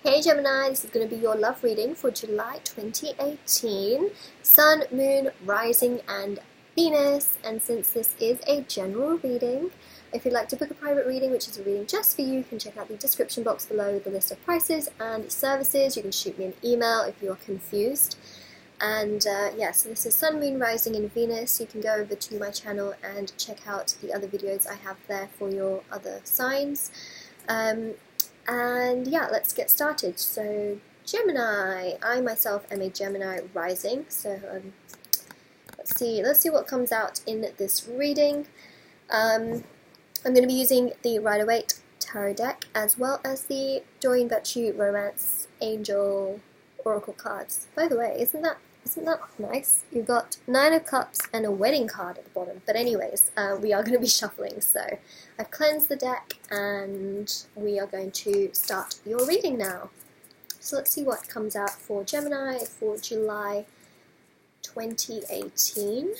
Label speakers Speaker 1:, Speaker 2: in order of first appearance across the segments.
Speaker 1: Hey Gemini, this is going to be your love reading for July 2018, Sun, Moon, Rising and Venus. And since this is a general reading, if you'd like to book a private reading, which is a reading just for you can check out the description box below with the list of prices and services. You can shoot me an email if you're confused. And yeah, so this is Sun, Moon, Rising and Venus. You can go over to my channel and check out the other videos I have there for your other signs. And yeah, let's get started. So Gemini, I myself am a Gemini rising, so let's see what comes out in this reading. I'm going to be using the Rider-Waite Tarot deck as well as the Doreen Virtue Romance Angel Oracle cards. By the way, isn't that nice? You've got 9 of Cups and a wedding card at the bottom. But anyways, we are going to be shuffling. So I've cleansed the deck and we are going to start your reading now. So let's see what comes out for Gemini for July 2018.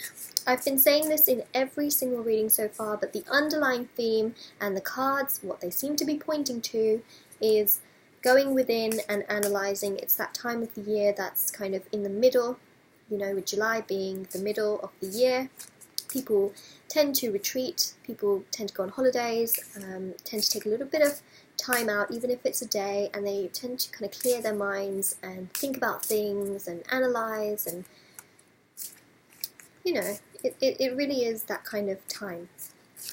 Speaker 1: I've been saying this in every single reading so far, but the underlying theme and the cards, what they seem to be pointing to is going within and analysing. It's that time of the year that's kind of in the middle, you know, with July being the middle of the year. People tend to retreat, people tend to go on holidays, tend to take a little bit of time out, even if it's a day, and they tend to kind of clear their minds and think about things and analyse, and you know, it really is that kind of time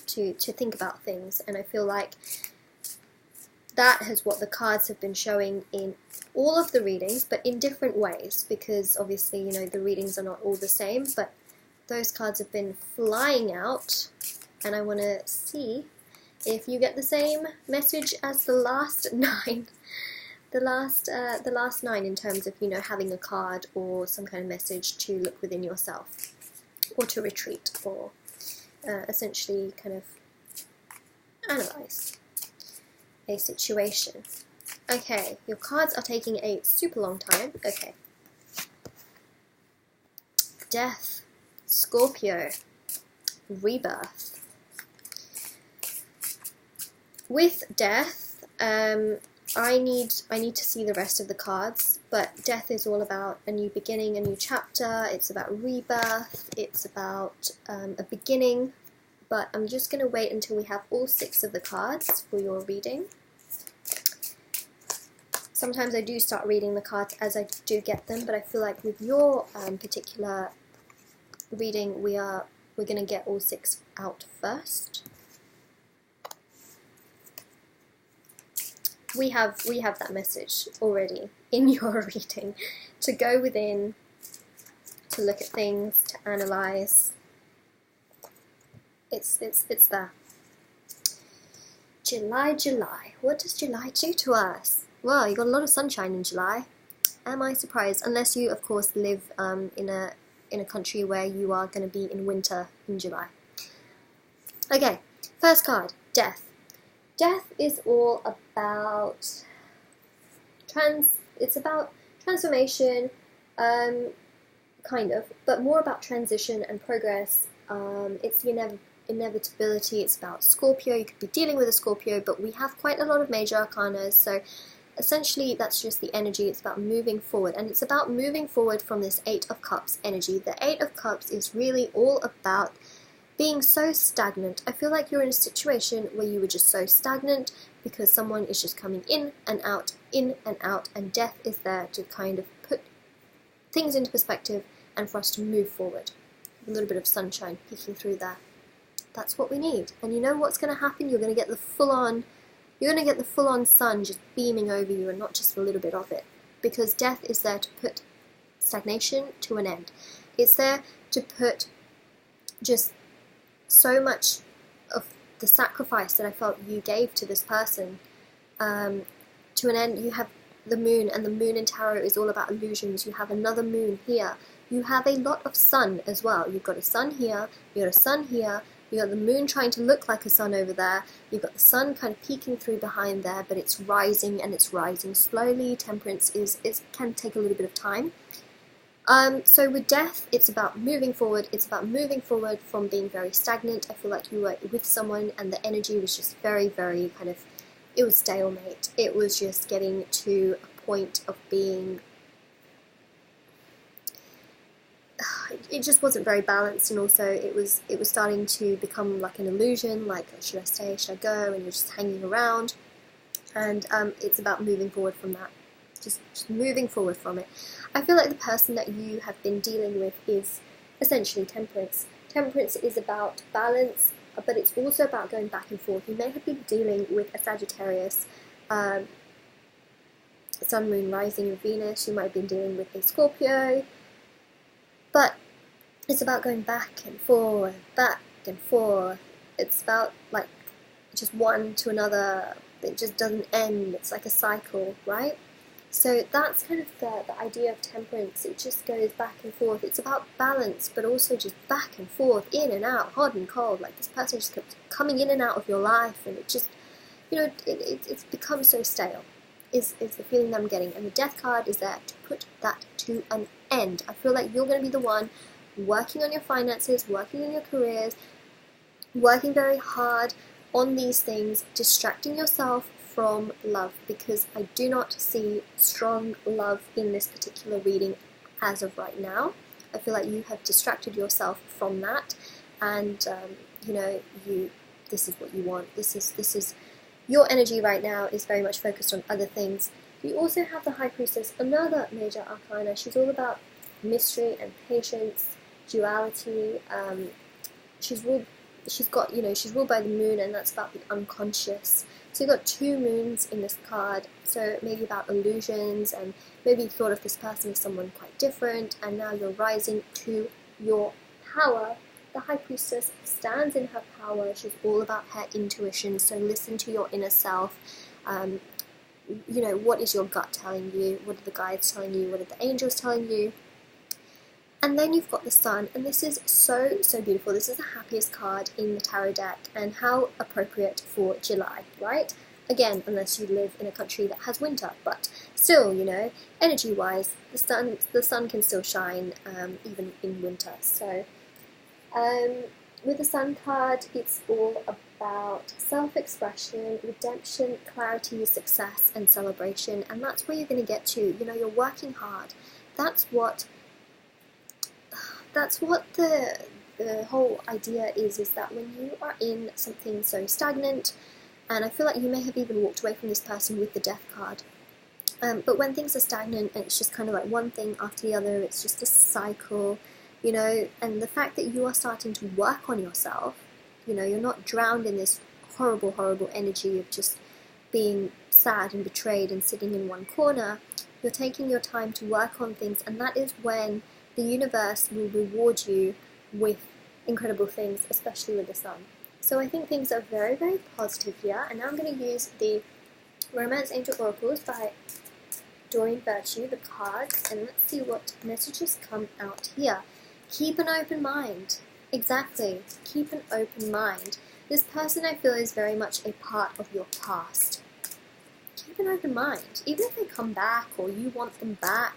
Speaker 1: to think about things. And I feel like that is what the cards have been showing in all of the readings, but in different ways, because obviously, you know, the readings are not all the same, but those cards have been flying out, and I want to see if you get the same message as the last 9. The last 9 in terms of, you know, having a card or some kind of message to look within yourself, or to retreat, or essentially kind of analyse a situation. Okay, your cards are taking a super long time. Okay. Death, Scorpio, Rebirth. With Death, I need to see the rest of the cards, but Death is all about a new beginning, a new chapter. It's about rebirth. It's about a beginning. But I'm just going to wait until we have all 6 of the cards for your reading. Sometimes I do start reading the cards as I do get them, but I feel like with your particular reading, we're going to get all 6 out first. We have that message already in your reading, to go within, to look at things, to analyse. It's there. July. What does July do to us? Well, you got a lot of sunshine in July. Am I surprised? Unless you, of course, live in a country where you are going to be in winter in July. Okay, first card, Death. Death is all about it's about transformation, kind of, but more about transition and progress. It's the inevitability. It's about Scorpio. You could be dealing with a Scorpio, but we have quite a lot of major arcana, so essentially that's just the energy. It's about moving forward, and it's about moving forward from this 8 of Cups energy. The 8 of Cups is really all about being so stagnant. I feel like you're in a situation where you were just so stagnant because someone is just coming in and out, and Death is there to kind of put things into perspective and for us to move forward. A little bit of sunshine peeking through there. That's what we need. And you know what's going to happen? You're going to get the full-on sun just beaming over you, and not just a little bit of it. Because Death is there to put stagnation to an end. It's there to put just so much of the sacrifice that I felt you gave to this person to an end. You have the moon, and the moon in tarot is all about illusions. You have another moon here. You have a lot of sun as well. You've got a sun here, you've got a sun here, you've got the moon trying to look like a sun over there, you've got the sun kind of peeking through behind there, but it's rising, and it's rising slowly. Temperance can take a little bit of time. So with Death, it's about moving forward. It's about moving forward from being very stagnant. I feel like you were with someone and the energy was just very, very kind of it was stalemate. It was just getting to a point of being, it just wasn't very balanced, and also it was starting to become like an illusion, like should I stay, should I go, and you're just hanging around. And it's about moving forward from that, just moving forward from it. I feel like the person that you have been dealing with is essentially Temperance. Temperance is about balance, but it's also about going back and forth. You may have been dealing with a Sagittarius, Sun, Moon, Rising, and Venus. You might have been dealing with a Scorpio, but it's about going back and forth, back and forth. It's about like just one to another. It just doesn't end. It's like a cycle, right? So that's kind of the idea of Temperance. It just goes back and forth. It's about balance, but also just back and forth, in and out, hot and cold. Like this person just kept coming in and out of your life, and it just, you know, it's become so stale, is the feeling that I'm getting. And the Death card is there to put that to an end. I feel like you're going to be the one working on your finances, working on your careers, working very hard on these things, distracting yourself from love, because I do not see strong love in this particular reading as of right now. I feel like you have distracted yourself from that, and you know, this is what you want. This is your energy right now is very much focused on other things. You also have the High Priestess, another major arcana. She's all about mystery and patience, duality. She's ruled by the moon, and that's about the unconscious. So you've got two moons in this card, so maybe about illusions, and maybe you thought of this person as someone quite different, and now you're rising to your power. The High Priestess stands in her power. She's all about her intuition, so listen to your inner self. You know, what is your gut telling you? What are the guides telling you? What are the angels telling you? And then you've got the Sun, and this is so, so beautiful. This is the happiest card in the tarot deck, and how appropriate for July, right? Again, unless you live in a country that has winter, but still, you know, energy-wise, the sun can still shine even in winter. So, with the Sun card, it's all about self-expression, redemption, clarity, success, and celebration, and that's where you're going to get to. You know, you're working hard. That's what the whole idea is that when you are in something so stagnant, and I feel like you may have even walked away from this person with the Death card, but when things are stagnant and it's just kind of like one thing after the other, it's just a cycle, you know, and the fact that you are starting to work on yourself, you know, you're not drowned in this horrible, horrible energy of just being sad and betrayed and sitting in one corner. You're taking your time to work on things, and that is when the universe will reward you with incredible things, especially with the Sun. So I think things are very, very positive here. And now I'm going to use the Romance Angel Oracles by Doreen Virtue, the cards, and let's see what messages come out here. Keep an open mind. Exactly. Keep an open mind. This person, I feel, is very much a part of your past. Keep an open mind. Even if they come back or you want them back,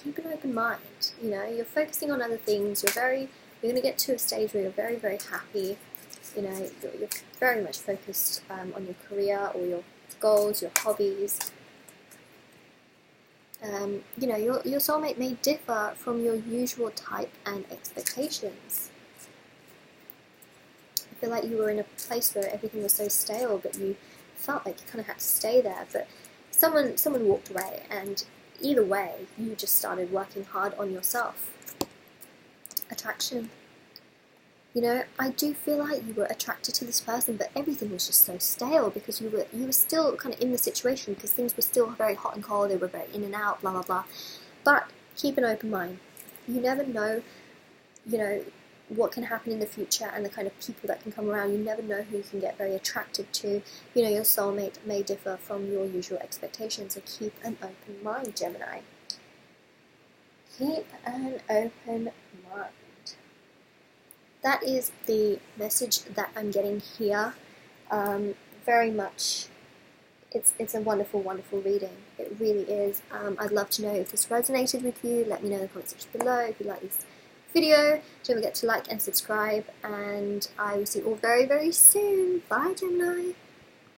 Speaker 1: keep an open mind. You know, you're focusing on other things. You're going to get to a stage where you're very, very happy. You know, you're very much focused on your career or your goals, your hobbies. You know, your soulmate may differ from your usual type and expectations. I feel like you were in a place where everything was so stale, but you felt like you kind of had to stay there. But someone walked away, and either way, you just started working hard on yourself. Attraction. You know, I do feel like you were attracted to this person, but everything was just so stale because you were still kind of in the situation, because things were still very hot and cold, they were very in and out, blah, blah, blah. But keep an open mind. You never know, you know, what can happen in the future and the kind of people that can come around. You never know who you can get very attracted to. You know, your soulmate may differ from your usual expectations, so keep an open mind, Gemini. Keep an open mind. That is the message that I'm getting here. Very much, it's a wonderful, wonderful reading. It really is. I'd love to know if this resonated with you. Let me know in the comment section below if you like this video. Don't forget to like and subscribe, and I will see you all very, very soon. Bye, Gemini.